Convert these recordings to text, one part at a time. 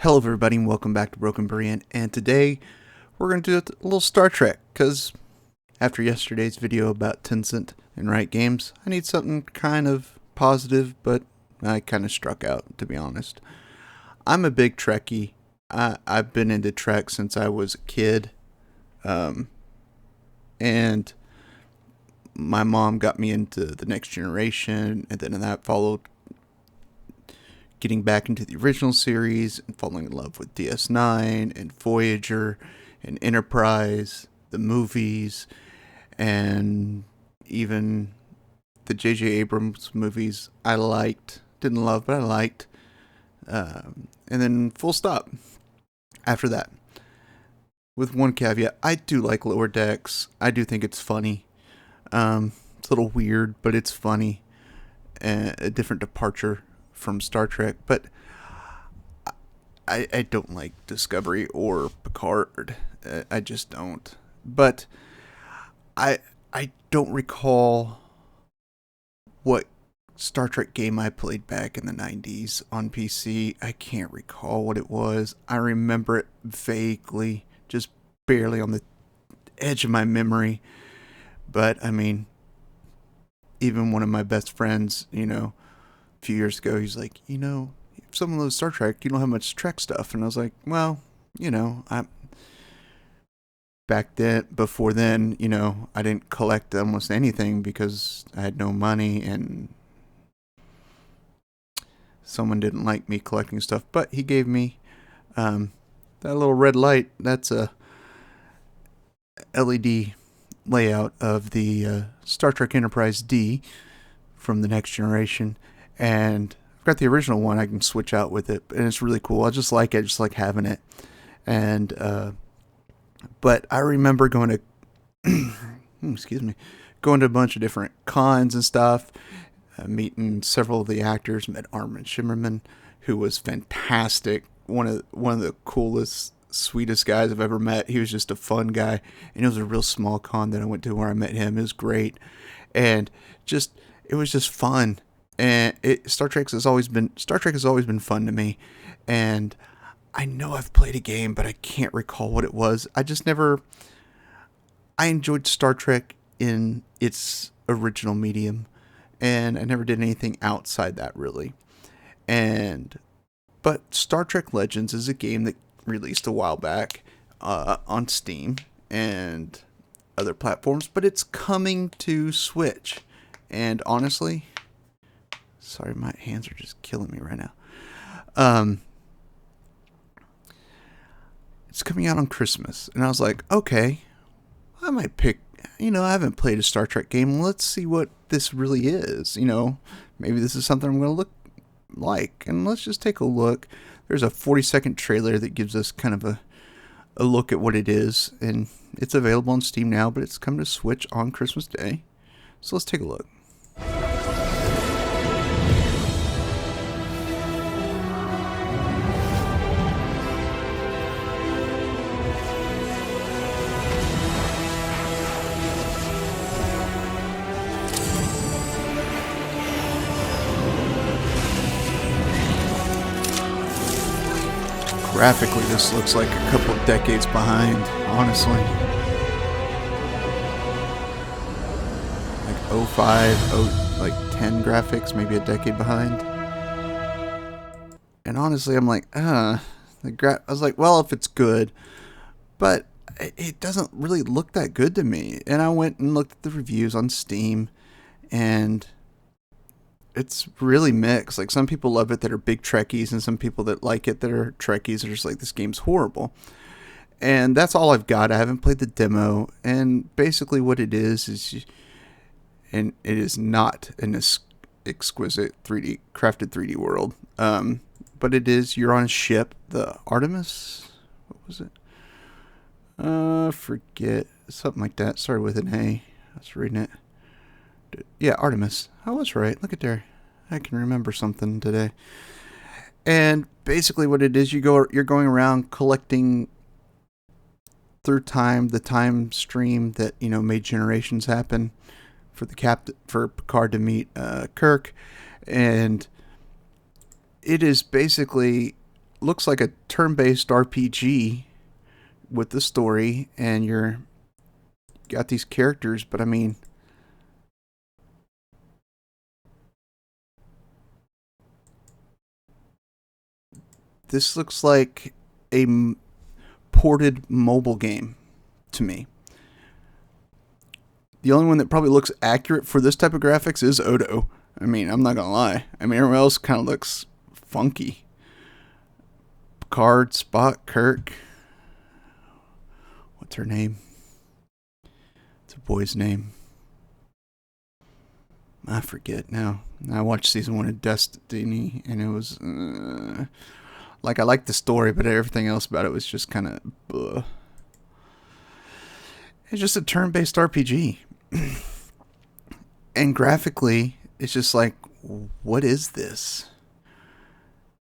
Hello everybody and welcome back to Broken Brand, and today we're going to do a little Star Trek, because after yesterday's video about Tencent and Riot Games, I need something kind of positive, but I kind of struck out, to be honest. I'm a big Trekkie. I've been into Trek since I was a kid, and my mom got me into The Next Generation, and then that followed getting back into the original series and falling in love with DS9 and Voyager and Enterprise, the movies, and even the J.J. Abrams movies I liked. Didn't love, but I liked. And then full stop after that. With one caveat, I do like Lower Decks. I do think it's funny. It's a little weird, but it's funny. A different departure from Star Trek, but I don't like Discovery or Picard. I just don't. But I don't recall what Star Trek game I played back in the 90s on PC. I can't recall what it was. I remember it vaguely, just barely on the edge of my memory. But I mean, even one of my best friends, a few years ago, he's like, some of those Star Trek, you don't have much Trek stuff. And I was like, well, before then, I didn't collect almost anything because I had no money and someone didn't like me collecting stuff. But he gave me that little red light. That's a LED layout of the Star Trek Enterprise D from The Next Generation. And I've got the original one I can switch out with it, and it's really cool. I just like it. I just like having it. And but I remember going to going to a bunch of different cons and stuff, meeting several of the actors. Met Armin Shimmerman, who was fantastic. One of the coolest, sweetest guys I've ever met. He was just a fun guy, and it was a real small con that I went to where I met him. It was great, and it was just fun. And Star Trek has always been fun to me, and I know I've played a game, but I can't recall what it was. I enjoyed Star Trek in its original medium, and I never did anything outside that really. But Star Trek Legends is a game that released a while back on Steam and other platforms, but it's coming to Switch, and honestly, sorry, my hands are just killing me right now. It's coming out on Christmas, and I was like, okay, I might pick, I haven't played a Star Trek game. Let's see what this really is. Maybe this is something I'm going to look like, and let's just take a look. There's a 40-second trailer that gives us kind of a look at what it is, and it's available on Steam now, but it's coming to Switch on Christmas Day. So let's take a look. Graphically, this looks like a couple of decades behind, honestly. Like 05, like 10 graphics, maybe a decade behind. And honestly, I'm like, I was like, well, if it's good, but it doesn't really look that good to me. And I went and looked at the reviews on Steam, and it's really mixed. Like, some people love it that are big Trekkies, and some people that like it that are Trekkies are just like, this game's horrible. And that's all I've got. I haven't played the demo, and basically what it is and it is not an exquisite crafted 3D world. But it is, you're on a ship, the Artemis. What was it? Forget, something like that. Started with an A. I was reading it. Yeah, Artemis. I was right. Look at there. I can remember something today. And basically what it is, you're going around collecting through time, the time stream that, made generations happen for for Picard to meet Kirk. And it is basically looks like a turn-based RPG with the story, and you're got these characters, but I mean, this looks like a ported mobile game to me. The only one that probably looks accurate for this type of graphics is Odo. I mean, I'm not gonna lie. I mean, everyone else kind of looks funky. Picard, Spock, Kirk. What's her name? It's a boy's name. I forget now. I watched season 1 of Destiny, and it was like, I liked the story, but everything else about it was just kind of. It's just a turn-based RPG, and graphically, it's just like, what is this?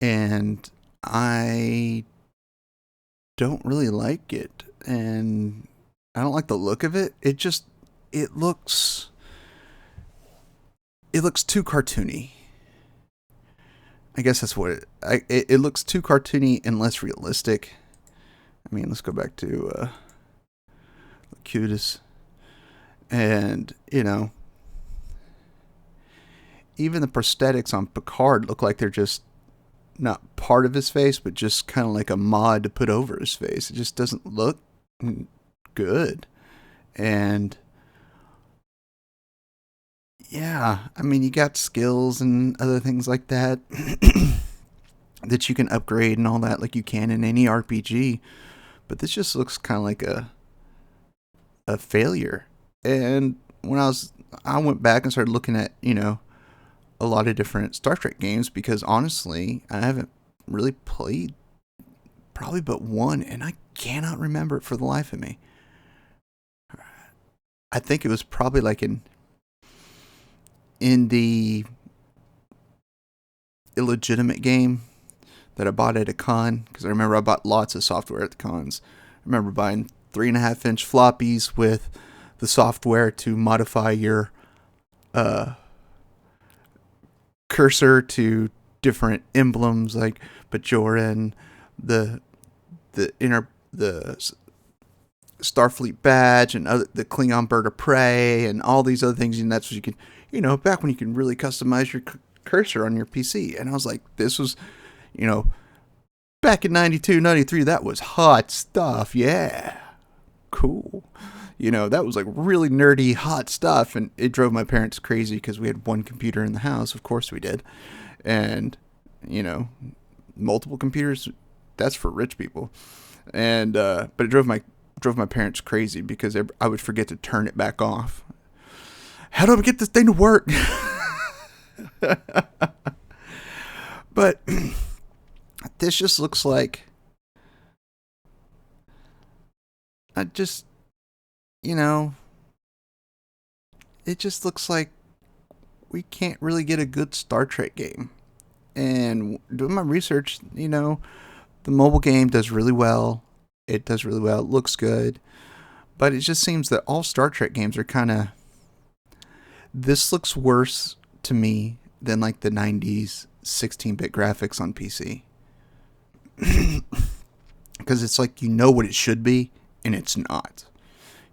And I don't really like it, and I don't like the look of it. It looks too cartoony. I guess that's what it looks too cartoony and less realistic. I mean, let's go back to Locutus, and even the prosthetics on Picard look like they're just not part of his face, but just kind of like a mod to put over his face. It just doesn't look good. And yeah, I mean, you got skills and other things like that that you can upgrade and all that, like you can in any RPG. But this just looks kind of like a failure. And when I went back and started looking at, a lot of different Star Trek games, because honestly, I haven't really played probably but one, and I cannot remember it for the life of me. I think it was probably like in the illegitimate game that I bought at a con, because I remember I bought lots of software at the cons. I remember buying 3.5-inch floppies with the software to modify your cursor to different emblems like Bajoran, the Starfleet badge, and the Klingon bird of prey, and all these other things. And that's what you can, back when you can really customize your cursor on your PC. And I was like, this was, back in 92, 93, that was hot stuff. Yeah. Cool. That was like really nerdy, hot stuff. And it drove my parents crazy because we had one computer in the house. Of course we did. And, multiple computers, that's for rich people. And, but it drove my parents crazy because I would forget to turn it back off. How do I get this thing to work? But this just looks like, it just looks like we can't really get a good Star Trek game. And doing my research, the mobile game does really well. It does really well. It looks good. But it just seems that all Star Trek games are kind of... This looks worse to me than like the 90s 16-bit graphics on PC. Because it's like, what it should be, and it's not.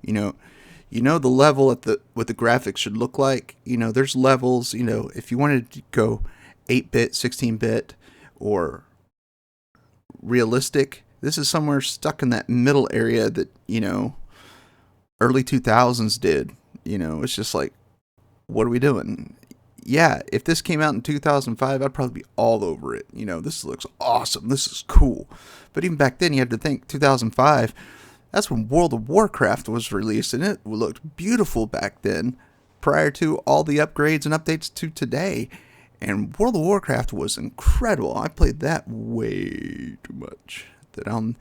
The level at what the graphics should look like. There's levels, if you wanted to go 8-bit, 16-bit, or realistic, this is somewhere stuck in that middle area that, early 2000s did. It's just like, what are we doing? Yeah, if this came out in 2005, I'd probably be all over it. This looks awesome. This is cool. But even back then, you had to think 2005, that's when World of Warcraft was released, and it looked beautiful back then, prior to all the upgrades and updates to today. And World of Warcraft was incredible. I played that way too much. That's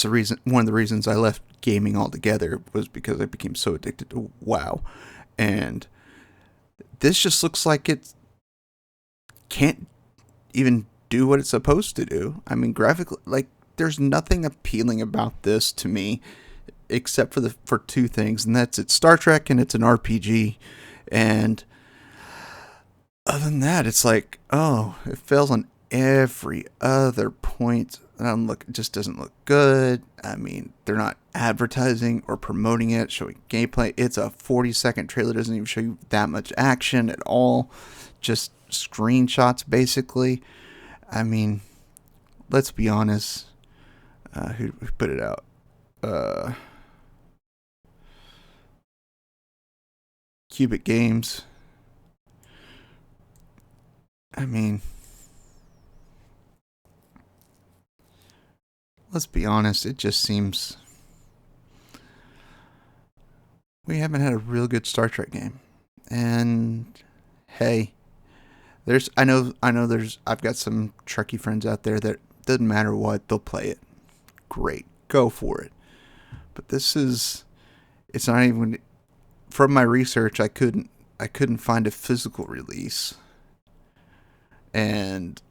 the reason. One of the reasons I left gaming altogether was because I became so addicted to WoW. And this just looks like it can't even do what it's supposed to do. I mean, graphically, like, there's nothing appealing about this to me except for two things, and that's it's Star Trek and it's an RPG. And other than that, it's like, oh, it fails on every other point just doesn't look good. I mean, they're not advertising or promoting it, showing gameplay. It's a 40-second trailer, doesn't even show you that much action at all. Just screenshots, basically. I mean, let's be honest. Who put it out? Cubic Games. I mean, let's be honest. It just seems we haven't had a real good Star Trek game. And hey, I've got some Trekkie friends out there that doesn't matter what, they'll play it. Great, go for it. But it's not even, from my research, I couldn't find a physical release. And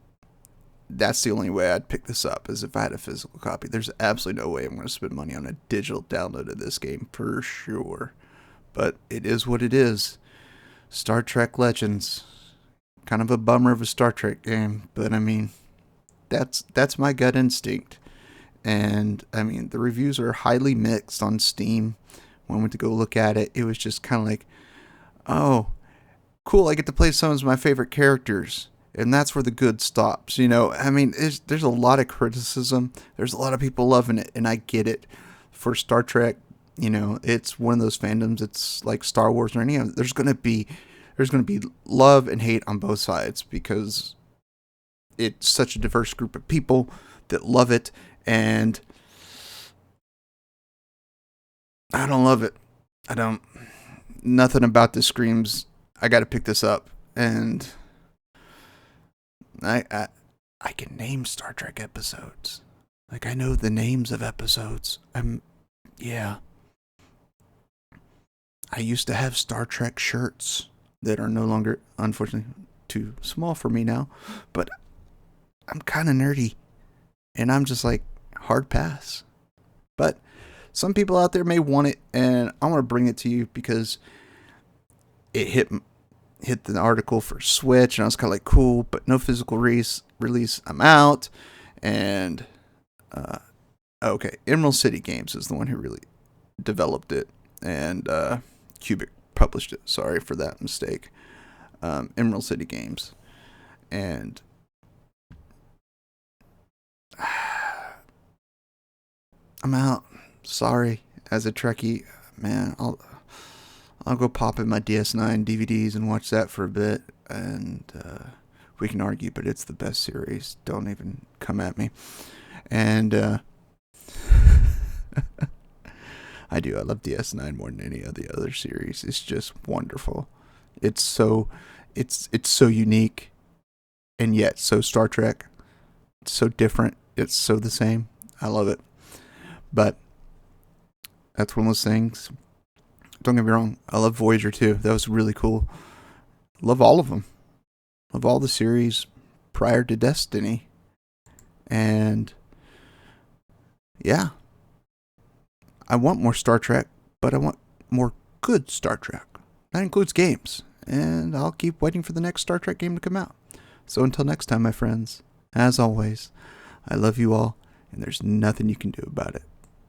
that's the only way I'd pick this up, is if I had a physical copy. There's absolutely no way I'm going to spend money on a digital download of this game for sure. But it is what it is. Star Trek Legends. Kind of a bummer of a Star Trek game, but I mean, that's my gut instinct. And I mean, the reviews are highly mixed on Steam. When I went to go look at it, it was just kind of like, oh, cool, I get to play some of my favorite characters. And that's where the good stops. I mean, there's a lot of criticism. There's a lot of people loving it, and I get it. For Star Trek, it's one of those fandoms. It's like Star Wars or any of it. There's going to be love and hate on both sides, because it's such a diverse group of people that love it, and I don't love it. I don't. Nothing about this screams, I got to pick this up. And I can name Star Trek episodes. Like, I know the names of episodes. Yeah. I used to have Star Trek shirts that are no longer, unfortunately, too small for me now. But I'm kind of nerdy. And I'm just like, hard pass. But some people out there may want it, and I want to bring it to you because it hit the article for Switch, and I was kind of like, cool, but no physical release. I'm out. And okay, Emerald City Games is the one who really developed it, and Cubic published it. Sorry for that mistake. Emerald City Games, and I'm out. Sorry, as a Trekkie, man. I'll go pop in my DS9 DVDs and watch that for a bit, and we can argue, but it's the best series. Don't even come at me. And I do. I love DS9 more than any of the other series. It's just wonderful. It's so unique, and yet so Star Trek. It's so different. It's so the same. I love it. But that's one of those things. Don't get me wrong. I love Voyager too. That was really cool. Love all of them. Love all the series prior to Destiny. And yeah. I want more Star Trek, but I want more good Star Trek. That includes games. And I'll keep waiting for the next Star Trek game to come out. So until next time, my friends, as always, I love you all, and there's nothing you can do about it.